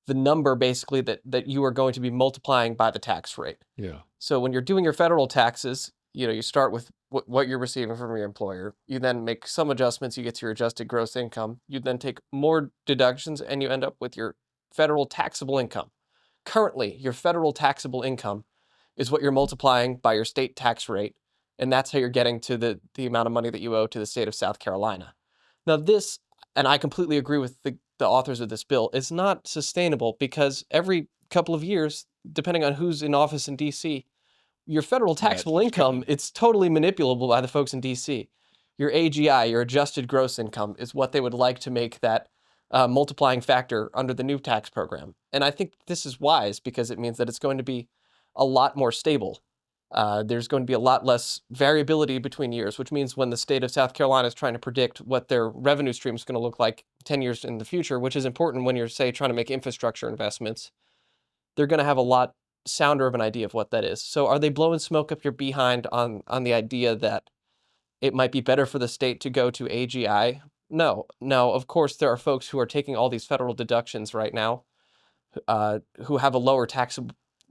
the number basically that you are going to be multiplying by the tax rate. Yeah. So when you're doing your federal taxes, you start with what you're receiving from your employer. You then make some adjustments. You get to your adjusted gross income. You then take more deductions and you end up with your federal taxable income. Currently, your federal taxable income is what you're multiplying by your state tax rate. And that's how you're getting to the amount of money that you owe to the state of South Carolina. Now this, and I completely agree with the authors of this bill, is not sustainable because every couple of years, depending on who's in office in D.C., your federal taxable income, it's totally manipulable by the folks in D.C. Your AGI, your adjusted gross income, is what they would like to make that multiplying factor under the new tax program. And I think this is wise because it means that it's going to be a lot more stable. There's going to be a lot less variability between years, which means when the state of South Carolina is trying to predict what their revenue stream is going to look like 10 years in the future, which is important when you're, say, trying to make infrastructure investments, they're going to have a lot sounder of an idea of what that is. So are they blowing smoke up your behind on the idea that it might be better for the state to go to AGI? No. Now, of course, there are folks who are taking all these federal deductions right now who have a lower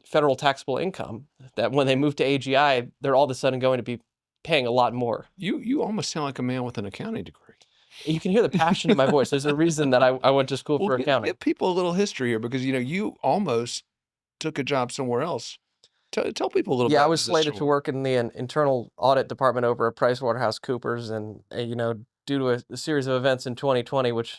federal taxable income, that when they move to AGI, they're all of a sudden going to be paying a lot more. You almost sound like a man with an accounting degree. You can hear the passion in my voice. There's a reason that I went to school for accounting. Give people a little history here because, you almost took a job somewhere else. Tell people a little bit. Yeah, I was slated to work in the internal audit department over at PricewaterhouseCoopers, and due to a series of events in 2020, which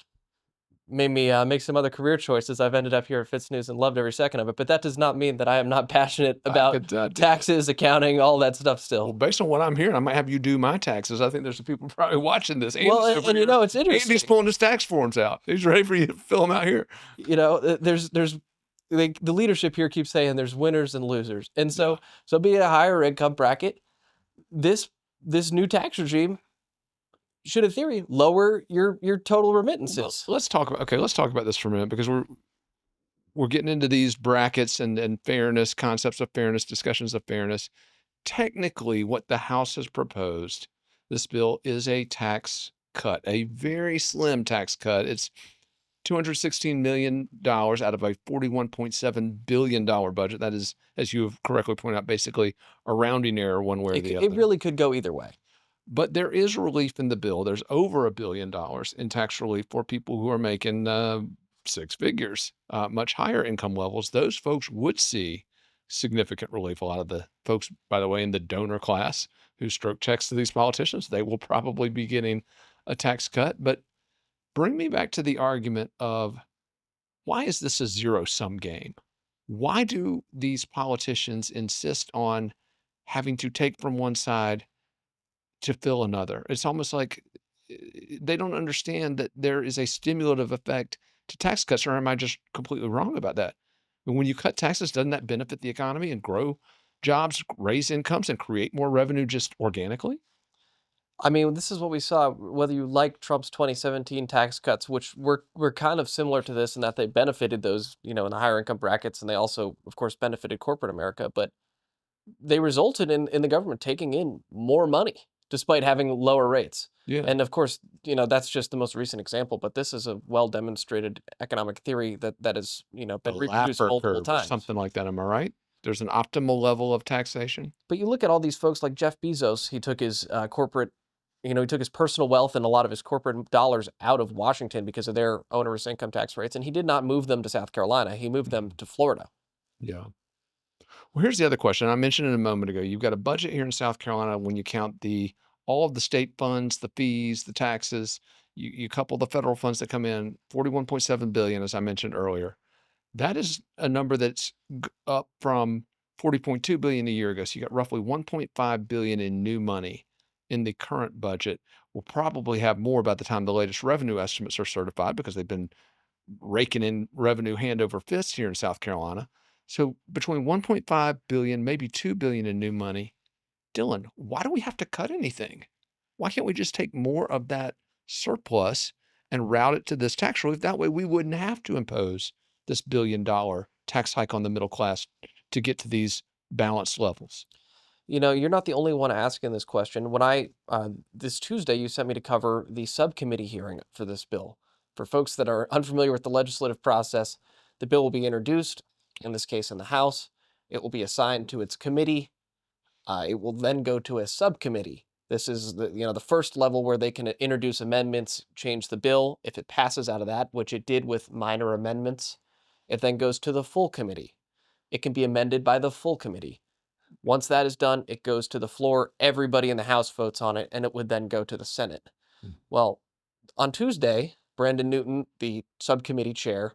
made me make some other career choices, I've ended up here at FITSNews and loved every second of it. But that does not mean that I am not passionate about taxes, accounting, all that stuff still. Well, based on what I'm hearing, I might have you do my taxes. I think there's some people probably watching this. Well, and it's interesting. Andy's pulling his tax forms out. He's ready for you to fill them out here. There's the leadership here keeps saying there's winners and losers. And so be it a higher income bracket, this new tax regime should, in theory, lower your total remittances. Let's talk about this for a minute because we're getting into these brackets and fairness, concepts of fairness, discussions of fairness. technically what the House has proposed, this bill is a tax cut, a very slim tax cut. It's $216 million out of a $41.7 billion budget. That is, as you have correctly pointed out, basically a rounding error one way or the It other. really could go either way. But there is relief in the bill. There's over $1 billion in tax relief for people who are making six figures, much higher income levels. Those folks would see significant relief. A lot of the folks, by the way, in the donor class who stroke checks to these politicians, they will probably be getting a tax cut. But bring me back to the argument of, why is this a zero-sum game? Why do these politicians insist on having to take from one side to fill another? It's almost like they don't understand that there is a stimulative effect to tax cuts, or am I just completely wrong about that? When you cut taxes, doesn't that benefit the economy and grow jobs, raise incomes, and create more revenue just organically? I mean, this is what we saw, whether you like Trump's 2017 tax cuts, which were kind of similar to this in that they benefited those, in the higher income brackets, and they also, of course, benefited corporate America, but they resulted in the government taking in more money despite having lower rates. Yeah. And of course, that's just the most recent example, but this is a well-demonstrated economic theory that has, been The reproduced Laffer multiple curve or times. something like that. Am I right? There's an optimal level of taxation. But you look at all these folks like Jeff Bezos, he took his corporate, he took his personal wealth and a lot of his corporate dollars out of Washington because of their onerous income tax rates, and he did not move them to South Carolina. He moved them to Florida. Yeah. Well, here's the other question. I mentioned it a moment ago. You've got a budget here in South Carolina when you count all of the state funds, the fees, the taxes. You couple the federal funds that come in, $41.7 billion, as I mentioned earlier. That is a number that's up from $40.2 billion a year ago. So you got roughly $1.5 billion in new money in the current budget. We'll probably have more by the time the latest revenue estimates are certified, because they've been raking in revenue hand over fist here in South Carolina. So between 1.5 billion, maybe 2 billion in new money, Dylan, why do we have to cut anything? Why can't we just take more of that surplus and route it to this tax relief? That way we wouldn't have to impose this $1 billion tax hike on the middle class to get to these balanced levels. You're not the only one asking this question. When this Tuesday, you sent me to cover the subcommittee hearing for this bill. For folks that are unfamiliar with the legislative process, the bill will be introduced, in this case in the House. It will be assigned to its committee. It will then go to a subcommittee. This is the first level where they can introduce amendments, change the bill. If it passes out of that, which it did with minor amendments, it then goes to the full committee. It can be amended by the full committee. Once that is done, it goes to the floor. Everybody in the House votes on it, and it would then go to the Senate. Well, on Tuesday, Brandon Newton, the subcommittee chair,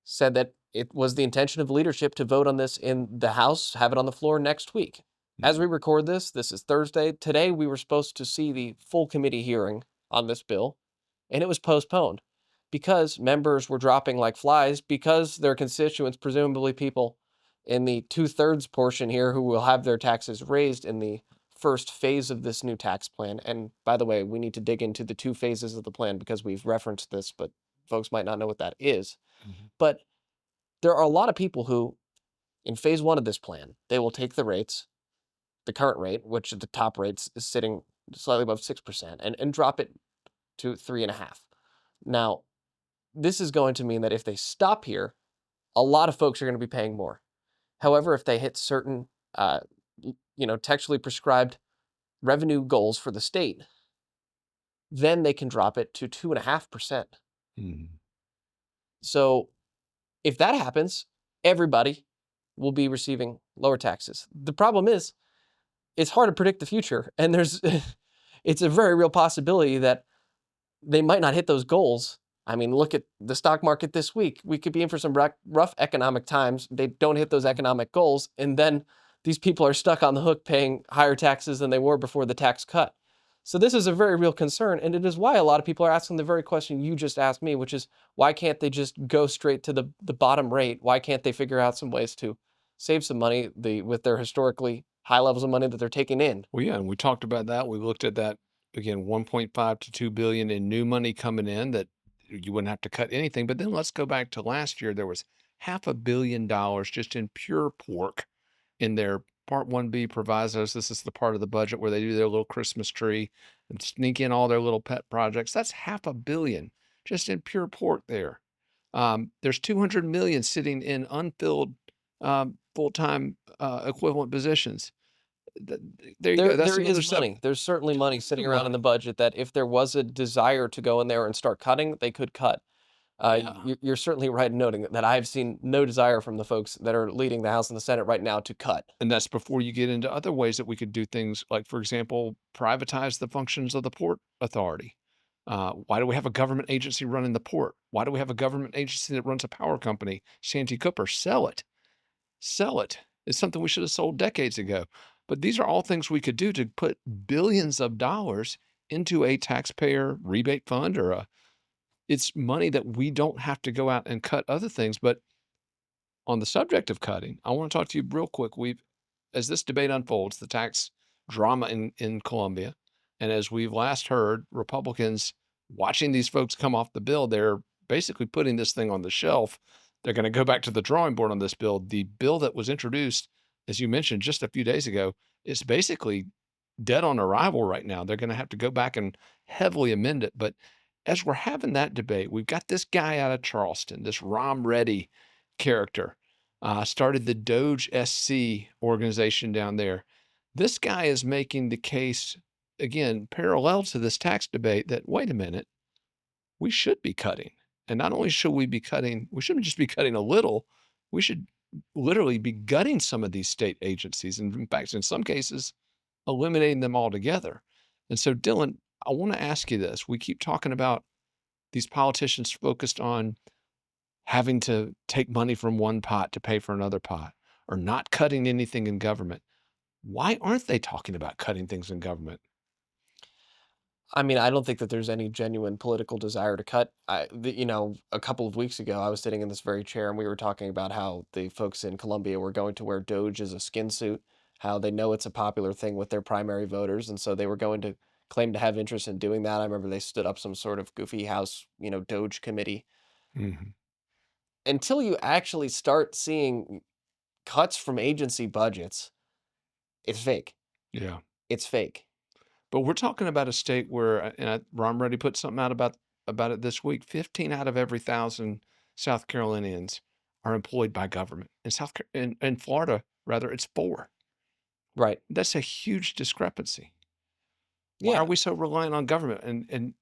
said that it was the intention of leadership to vote on this in the House, have it on the floor next week. As we record this is Thursday. Today, we were supposed to see the full committee hearing on this bill, and it was postponed because members were dropping like flies, because their constituents, presumably people in the 2/3 portion here who will have their taxes raised in the first phase of this new tax plan. And by the way, we need to dig into the two phases of the plan because we've referenced this, but folks might not know what that is. But there are a lot of people who, in phase one of this plan, they will take the rates, the current rate, which at the top rates is sitting slightly above 6%, and drop it to 3.5%. Now, this is going to mean that if they stop here, a lot of folks are going to be paying more. However, if they hit certain, textually prescribed revenue goals for the state, then they can drop it to 2.5%. So if that happens, everybody will be receiving lower taxes. The problem is, it's hard to predict the future, and it's a very real possibility that they might not hit those goals. I mean, look at the stock market this week. We could be in for some rough economic times. They don't hit those economic goals, and then these people are stuck on the hook paying higher taxes than they were before the tax cut. So this is a very real concern, and it is why a lot of people are asking the very question you just asked me, which is, why can't they just go straight to the bottom rate? Why can't they figure out some ways to save some money with their historically high levels of money that they're taking in? Well, yeah, and we talked about that. We looked at that again, 1.5 to 2 billion in new money coming in that you wouldn't have to cut anything. But then let's go back to last year. There was $500 million just in pure pork in their Part 1B provisos. This is the part of the budget where they do their little Christmas tree and sneak in all their little pet projects. That's $500 million just in pure pork there. There's 200 million sitting in unfilled full-time equivalent positions. There you go. That's There another is money. There's certainly money sitting around in the budget that if there was a desire to go in there and start cutting, they could cut. Yeah. You're certainly right in noting that I've seen no desire from the folks that are leading the House and the Senate right now to cut. And that's before you get into other ways that we could do things like, for example, privatize the functions of the Port Authority. Why do we have a government agency running the port? Why do we have a government agency that runs a power company? Santee Cooper, sell it. Sell it. It's something we should have sold decades ago. But these are all things we could do to put billions of dollars into a taxpayer rebate fund it's money that we don't have to go out and cut other things. But on the subject of cutting, I want to talk to you real quick. As this debate unfolds, the tax drama in Columbia, and as we've last heard, Republicans watching these folks come off the bill, they're basically putting this thing on the shelf. They're going to go back to the drawing board on this bill. The bill that was introduced, as you mentioned just a few days ago, is basically dead on arrival right now. They're going to have to go back and heavily amend it. But as we're having that debate, we've got this guy out of Charleston, this Rom Reddy character, started the Doge SC organization down there. This guy is making the case, again, parallel to this tax debate, that, wait a minute, we should be cutting. And not only should we be cutting, we shouldn't just be cutting a little, we should literally be gutting some of these state agencies. And in fact, in some cases, eliminating them altogether. And so, Dylan, I want to ask you this. We keep talking about these politicians focused on having to take money from one pot to pay for another pot, or not cutting anything in government. Why aren't they talking about cutting things in government? I mean, I don't think that there's any genuine political desire to cut. A couple of weeks ago, I was sitting in this very chair and we were talking about how the folks in Colombia were going to wear Doge as a skin suit, how they know it's a popular thing with their primary voters. And so they were going to claim to have interest in doing that. I remember they stood up some sort of goofy house, Doge committee. Mm-hmm. Until you actually start seeing cuts from agency budgets, it's fake. Yeah. It's fake. But we're talking about a state where, and Ron Reddy put something out about it this week, 15 out of every 1,000 South Carolinians are employed by government. In Florida, rather, it's 4. Right. That's a huge discrepancy. Why Yeah. are we so reliant on government? And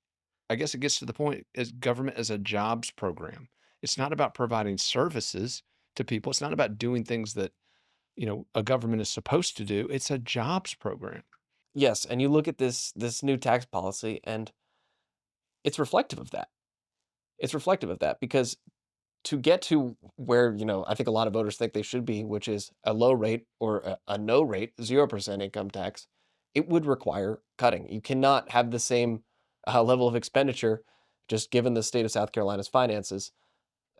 I guess it gets to the point, is government as a jobs program. It's not about providing services to people. It's not about doing things that, a government is supposed to do. It's a jobs program. Yes, and you look at this new tax policy, and it's reflective of that. It's reflective of that because to get to where, I think a lot of voters think they should be, which is a low rate or a no rate, 0% income tax, it would require cutting. You cannot have the same level of expenditure, just given the state of South Carolina's finances,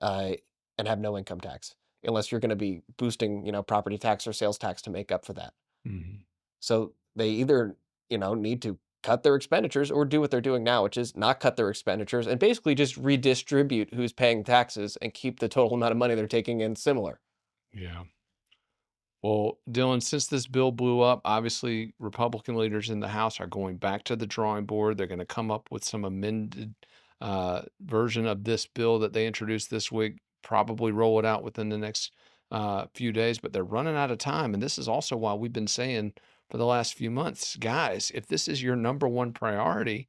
and have no income tax, unless you're going to be boosting, property tax or sales tax to make up for that. Mm-hmm. So they either, need to cut their expenditures or do what they're doing now, which is not cut their expenditures and basically just redistribute who's paying taxes and keep the total amount of money they're taking in similar. Yeah. Well, Dylan, since this bill blew up, obviously Republican leaders in the House are going back to the drawing board. They're going to come up with some amended version of this bill that they introduced this week, probably roll it out within the next few days, but they're running out of time. And this is also why we've been saying for the last few months, guys, if this is your number one priority,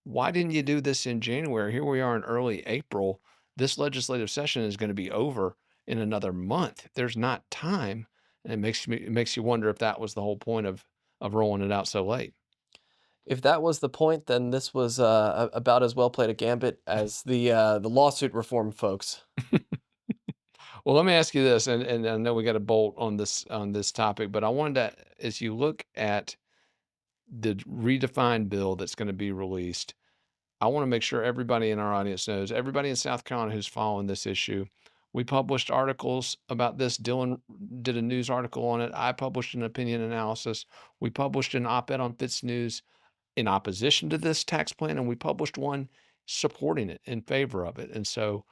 why didn't you do this in January? Here we are in early April. This legislative session is going to be over in another month. There's not time. And it makes you wonder if that was the whole point of rolling it out so late. If that was the point, then this was about as well played a gambit as the lawsuit reform folks. Well, let me ask you this, and I know we got a bolt on this topic, but I wanted to, as you look at the redefined bill that's going to be released, I want to make sure everybody in our audience knows, everybody in South Carolina who's following this issue, we published articles about this. Dylan did a news article on it. I published an opinion analysis. We published an op-ed on FITSNews in opposition to this tax plan, and we published one supporting it, in favor of it. And so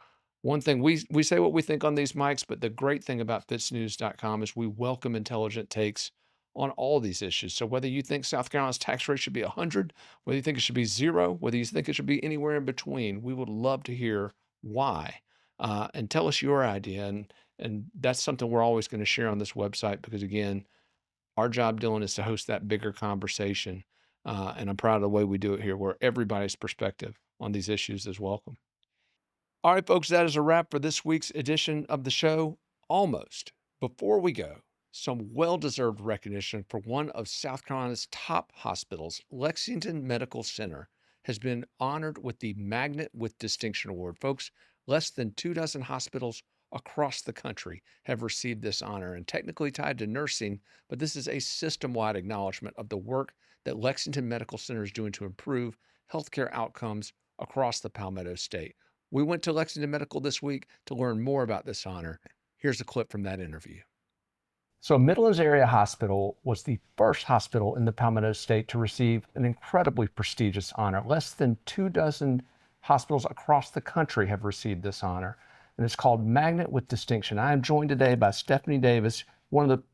One thing, we say what we think on these mics, but the great thing about FITSNews.com is we welcome intelligent takes on all these issues. So whether you think South Carolina's tax rate should be 100, whether you think it should be 0, whether you think it should be anywhere in between, we would love to hear why, and tell us your idea. And that's something we're always going to share on this website because, again, our job, Dylan, is to host that bigger conversation. And I'm proud of the way we do it here, where everybody's perspective on these issues is welcome. All right, folks, that is a wrap for this week's edition of the show. Almost. Before we go, some well-deserved recognition for one of South Carolina's top hospitals. Lexington Medical Center has been honored with the Magnet with Distinction Award. Folks, less than 24 hospitals across the country have received this honor, and technically tied to nursing, but this is a system-wide acknowledgement of the work that Lexington Medical Center is doing to improve healthcare outcomes across the Palmetto State. We went to Lexington Medical this week to learn more about this honor. Here's a clip from that interview. So Midlands Area Hospital was the first hospital in the Palmetto State to receive an incredibly prestigious honor. Less than 24 hospitals across the country have received this honor, and it's called Magnet with Distinction. I am joined today by Stephanie Davis, one of the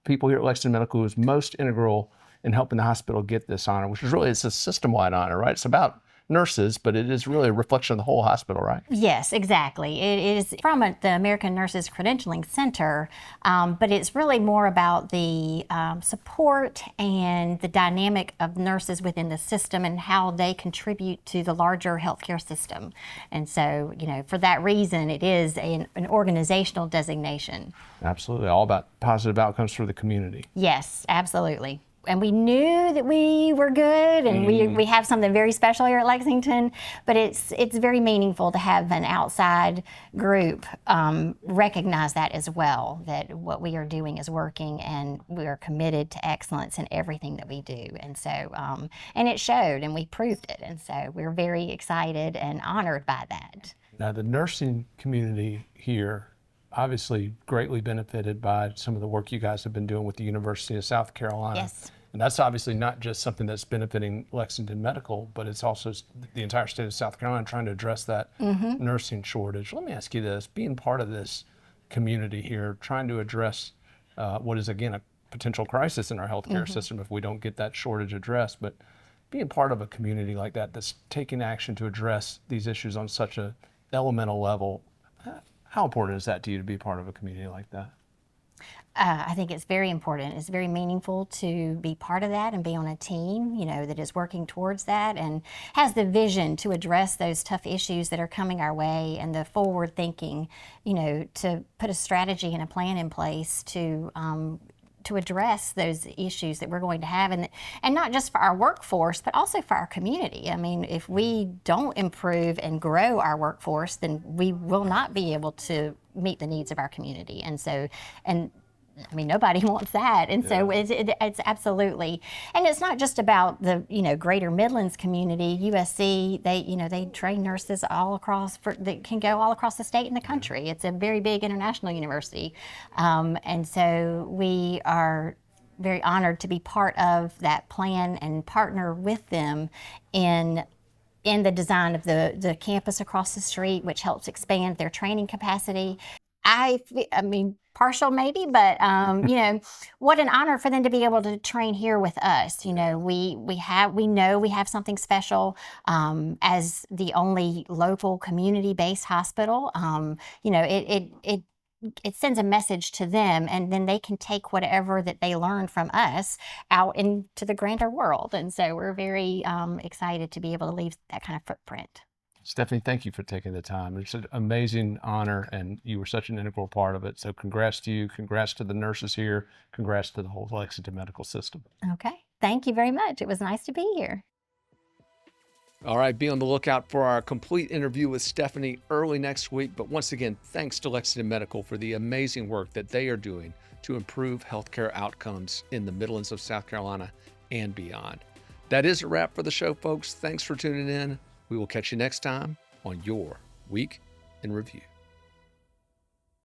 people here at Lexington Medical who is most integral in helping the hospital get this honor, which is really, it's a system-wide honor, right? It's about nurses, but it is really a reflection of the whole hospital, right? Yes, exactly. It is from the American Nurses Credentialing Center, but it's really more about the support and the dynamic of nurses within the system and how they contribute to the larger healthcare system. And so, you know, for that reason, it is an organizational designation. Absolutely. All about positive outcomes for the community. Yes, absolutely. And we knew that we were good, and we have something very special here at Lexington, but it's very meaningful to have an outside group recognize that as well, that what we are doing is working and we are committed to excellence in everything that we do. And so, and it showed, and we proved it. And so we're very excited and honored by that. Now, the nursing community here obviously greatly benefited by some of the work you guys have been doing with the University of South Carolina. Yes. And that's obviously not just something that's benefiting Lexington Medical, but it's also the entire state of South Carolina trying to address that nursing shortage. Let me ask you this, being part of this community here, trying to address what is, again, a potential crisis in our healthcare system if we don't get that shortage addressed, but being part of a community like that that's taking action to address these issues on such a elemental level, how important is that to you to be part of a community like that? I think it's very important. It's very meaningful to be part of that and be on a team, you know, that is working towards that and has the vision to address those tough issues that are coming our way, and the forward thinking, you know, to put a strategy and a plan in place to address those issues that we're going to have, and not just for our workforce, but also for our community. I mean, if we don't improve and grow our workforce, then we will not be able to meet the needs of our community. And so, I mean, nobody wants that. And so it's absolutely, and it's not just about the, you know, greater Midlands community. USC, they train nurses all across, that can go all across the state and the country. It's a very big international university. And so we are very honored to be part of that plan and partner with them in the design of the campus across the street, which helps expand their training capacity. I mean, partial maybe, but you know, what an honor for them to be able to train here with us. You know, we know we have something special as the only local community-based hospital. You know, it sends a message to them, and then they can take whatever that they learn from us out into the grander world. And so we're very excited to be able to leave that kind of footprint. Stephanie, thank you for taking the time. It's an amazing honor, and you were such an integral part of it. So congrats to you, congrats to the nurses here, congrats to the whole Lexington medical system. Okay, thank you very much. It was nice to be here. All right, be on the lookout for our complete interview with Stephanie early next week. But once again, thanks to Lexington Medical for the amazing work that they are doing to improve healthcare outcomes in the Midlands of South Carolina and beyond. That is a wrap for the show, folks. Thanks for tuning in. We will catch you next time on Your Week in Review.